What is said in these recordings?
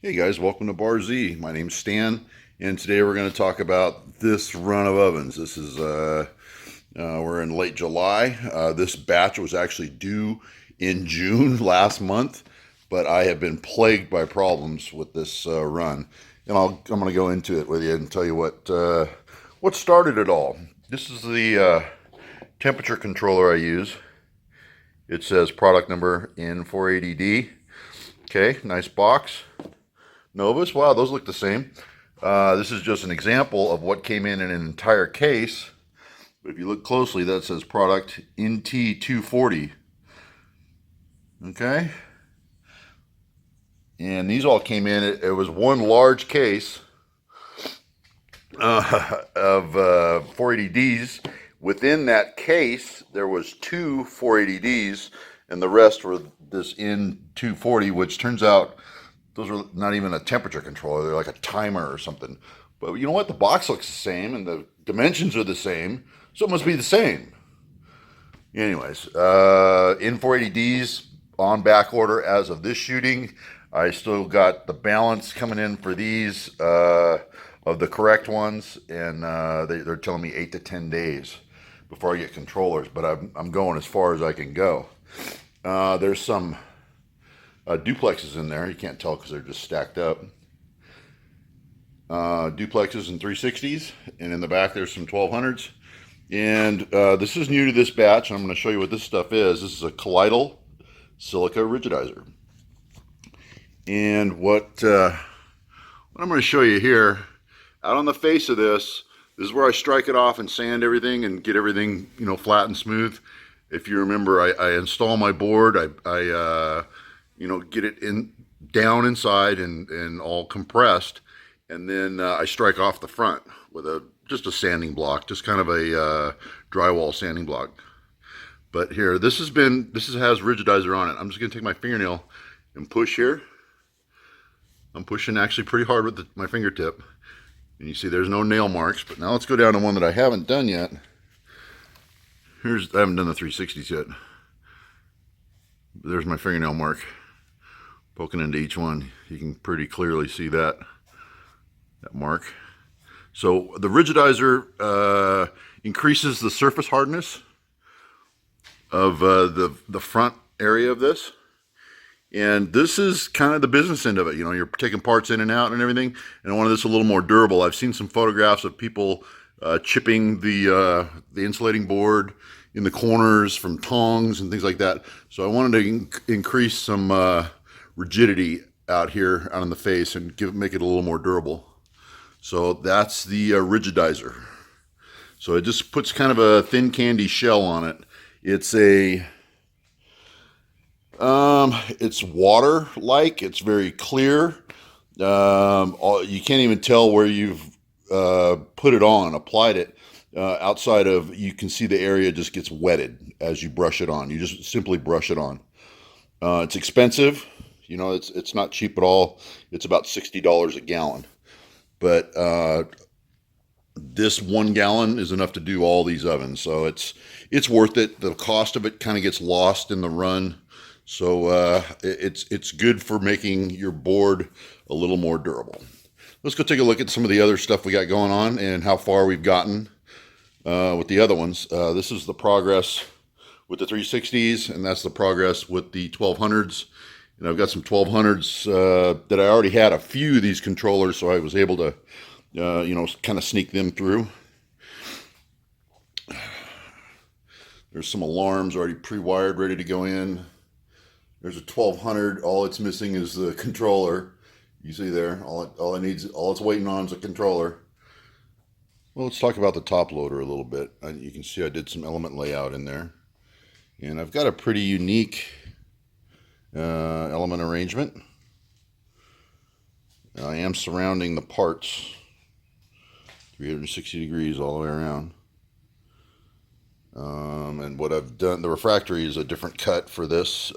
Hey guys, welcome to Bar Z. My name's Stan, and today we're going to talk about this run of ovens. This is we're in late July. This batch was actually due in June last month, but I have been plagued by problems with this run, and I'm going to go into it with you and tell you what started it all. This is the temperature controller I use. It says product number N480D. Okay, nice box. Novus, wow, those look the same. This is just an example of what came in an entire case. But if you look closely, that says product NT240. Okay? And these all came in, it was one large case of 480Ds. Within that case, there was two 480Ds, and the rest were this N240, which turns out those are not even a temperature controller. They're like a timer or something. But you know what? The box looks the same and the dimensions are the same. So it must be the same. Anyways, N480Ds on back order as of this shooting. I still got the balance coming in for these of the correct ones. And they're telling me 8 to 10 days before I get controllers. But I'm going as far as I can go. There's some duplexes in there. You can't tell because they're just stacked up. Duplexes and 360s, and in the back there's some 1200s. And this is new to this batch. I'm going to show you what this stuff is. This is a colloidal silica rigidizer. And what I'm going to show you here, out on the face of this is where I strike it off and sand everything and get everything, flat and smooth. If you remember, I install my board. I get it down inside and all compressed, and then I strike off the front with just a sanding block, just kind of a drywall sanding block. But here, this has rigidizer on it. I'm just gonna take my fingernail and push here. I'm pushing actually pretty hard with my fingertip, and you see there's no nail marks. But now let's go down to one that I haven't done yet. I haven't done the 360s yet. There's my fingernail mark poking into each one. You can pretty clearly see that mark. So the rigidizer increases the surface hardness of the front area of this. And this is kind of the business end of it. You're taking parts in and out and everything, and I wanted this a little more durable. I've seen some photographs of people chipping the insulating board in the corners from tongs and things like that. So I wanted to increase some rigidity out here out in the face and make it a little more durable. So that's the rigidizer. So it just puts kind of a thin candy shell on it. It's it's water-like. It's very clear. You can't even tell where you've put it on, applied it. Outside of, you can see the area just gets wetted as you brush it on. You just simply brush it on. It's expensive. It's not cheap at all. It's about $60 a gallon. But this 1 gallon is enough to do all these ovens. So it's worth it. The cost of it kind of gets lost in the run. So it's good for making your board a little more durable. Let's go take a look at some of the other stuff we got going on and how far we've gotten with the other ones. This is the progress with the 360s, and that's the progress with the 1200s. And I've got some 1200s that I already had a few of these controllers, so I was able to, kind of sneak them through. There's some alarms already pre-wired, ready to go in. There's a 1200. All it's missing is the controller. You see there, all it's waiting on is a controller. Well, let's talk about the top loader a little bit. You can see I did some element layout in there, and I've got a pretty unique element arrangement. I am surrounding the parts 360 degrees all the way around. And what I've done, the refractory is a different cut for this.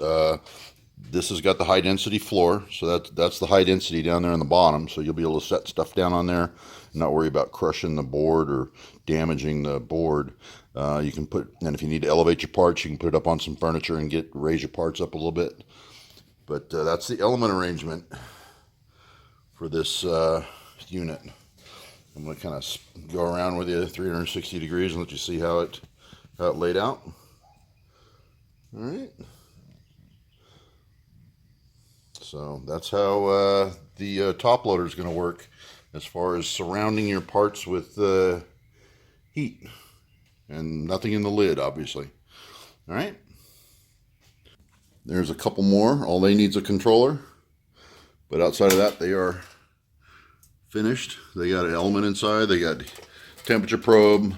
This has got the high density floor, so that's the high density down there on the bottom, so you'll be able to set stuff down on there and not worry about crushing the board or damaging the board. You can and if you need to elevate your parts, you can put it up on some furniture and raise your parts up a little bit. But that's the element arrangement. for this unit. I'm going to kind of go around with you 360 degrees and let you see how it laid out. All right. So that's how the top loader is going to work as far as surrounding your parts with heat, and nothing in the lid, obviously. All right. There's a couple more. All they need is a controller, but outside of that, they are finished. They got an element inside. They got temperature probe.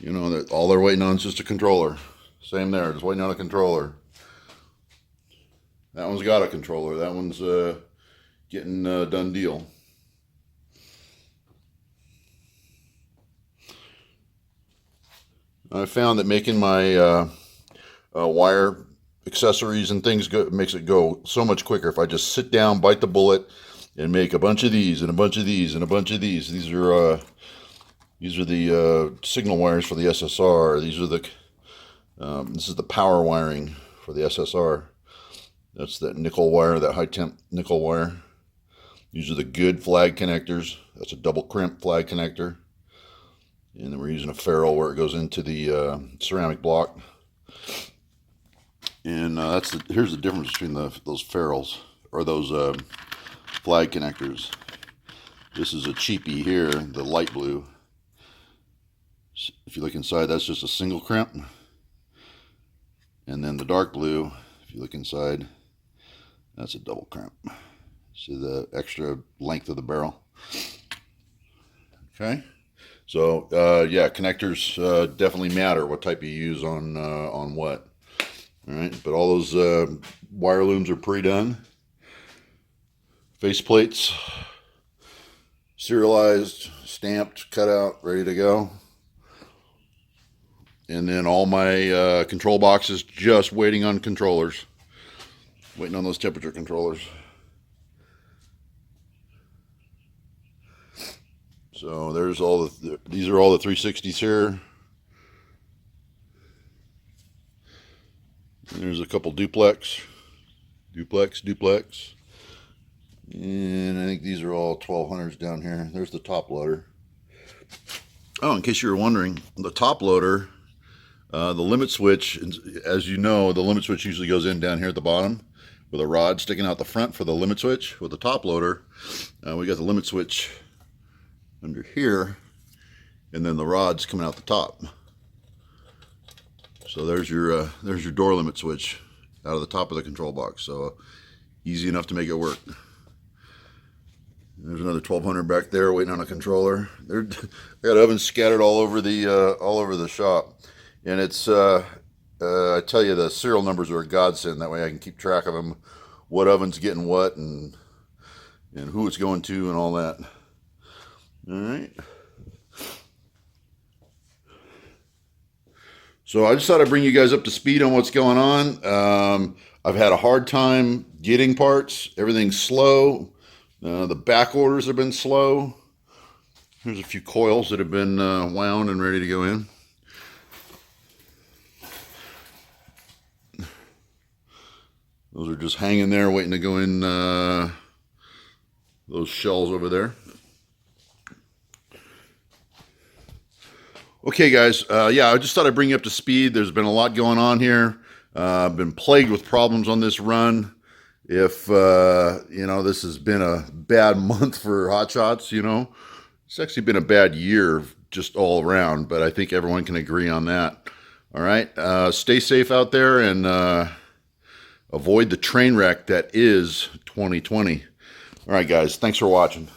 You know, all they're waiting on is just a controller. Same there, just waiting on a controller. That one's got a controller. That one's getting a done deal. I found that making my wire accessories and things makes it go so much quicker if I just sit down, bite the bullet, and make a bunch of these and a bunch of these and a bunch of these. These are the signal wires for the SSR. These are the this is the power wiring for the SSR. That's that nickel wire, that high temp nickel wire. These are the good flag connectors. That's a double crimp flag connector. And then we're using a ferrule where it goes into the ceramic block. And here's the difference between those ferrules, or those flag connectors. This is a cheapie here, the light blue. If you look inside, that's just a single crimp. And then the dark blue, if you look inside, that's a double crimp. See the extra length of the barrel. Okay. So yeah, connectors definitely matter what type you use on what. All right, but all those wire looms are pre-done. Face plates, serialized, stamped, cut out, ready to go. And then all my control boxes just waiting on controllers. Waiting on those temperature controllers. So there's these are all the 360s here. And there's a couple duplex. And I think these are all 1200s down here. There's the top loader. Oh, in case you were wondering, the top loader, the limit switch, as you know, the limit switch usually goes in down here at the bottom with a rod sticking out the front for the limit switch. With the top loader, we got the limit switch under here, and then the rod's coming out the top. So there's your door limit switch out of the top of the control box. So easy enough to make it work. There's another 1200 back there waiting on a controller. I got ovens scattered all over the shop, and it's I tell you, the serial numbers are a godsend. That way I can keep track of them, what oven's getting what, and who it's going to, and all that. All right. So I just thought I'd bring you guys up to speed on what's going on. I've had a hard time getting parts. Everything's slow. The back orders have been slow. There's a few coils that have been wound and ready to go in. Those are just hanging there waiting to go in those shells over there. Okay, guys. Yeah, I just thought I'd bring you up to speed. There's been a lot going on here. I've been plagued with problems on this run. If, you know, this has been a bad month for Hotshots, you know. It's actually been a bad year just all around, but I think everyone can agree on that. All right. Stay safe out there and avoid the train wreck that is 2020. All right, guys. Thanks for watching.